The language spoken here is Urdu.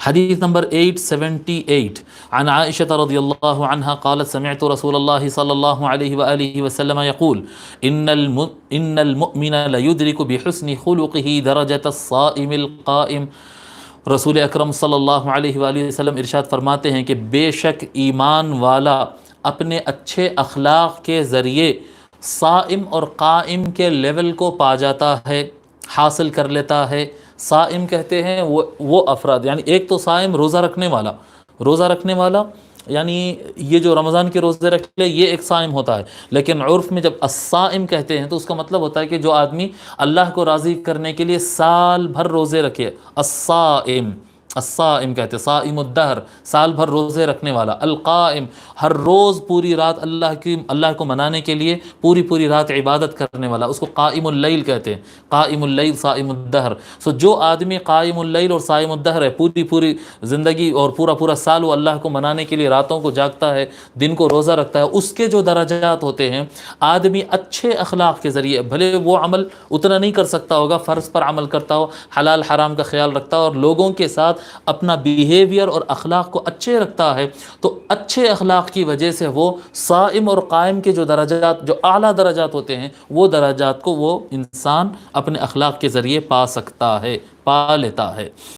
حدیث نمبر 878 عن عائشة رضی اللہ عنہ قالت سمعت رسول اللہ صلی اللہ علیہ وآلہ وسلم يقول ان المؤمن ليدرك بحسن خلقه درجة الصائم القائم۔ رسول اکرم صلی اللہ علیہ وآلہ وسلم ارشاد فرماتے ہیں کہ بے شک ایمان والا اپنے اچھے اخلاق کے ذریعے صائم اور قائم کے لیول کو پا جاتا ہے، حاصل کر لیتا ہے۔ صائم کہتے ہیں وہ افراد، یعنی ایک تو صائم روزہ رکھنے والا یعنی یہ جو رمضان کے روزے رکھ لے یہ ایک صائم ہوتا ہے، لیکن عرف میں جب الصائم کہتے ہیں تو اس کا مطلب ہوتا ہے کہ جو آدمی اللہ کو راضی کرنے کے لیے سال بھر روزے رکھے، الصائم کہتے ہیں، صائم الدہر، سال بھر روزے رکھنے والا، القائم ہر روز پوری رات اللہ کو منانے کے لیے پوری رات عبادت کرنے والا، اس کو قائم اللیل کہتے ہیں، قائم اللیل صائم الدہر۔ جو آدمی قائم اللیل اور صائم الدہر ہے، پوری زندگی اور پورا سال وہ اللہ کو منانے کے لیے راتوں کو جاگتا ہے، دن کو روزہ رکھتا ہے، اس کے جو درجات ہوتے ہیں، آدمی اچھے اخلاق کے ذریعے، بھلے وہ عمل اتنا نہیں کر سکتا ہوگا، فرض پر عمل کرتا ہو، حلال حرام کا خیال رکھتا ہو اور لوگوں کے ساتھ اپنا بیہیویئر اور اخلاق کو اچھے رکھتا ہے، تو اچھے اخلاق کی وجہ سے وہ صائم اور قائم کے جو درجات، جو اعلیٰ درجات ہوتے ہیں، وہ درجات کو وہ انسان اپنے اخلاق کے ذریعے پا سکتا ہے، پا لیتا ہے۔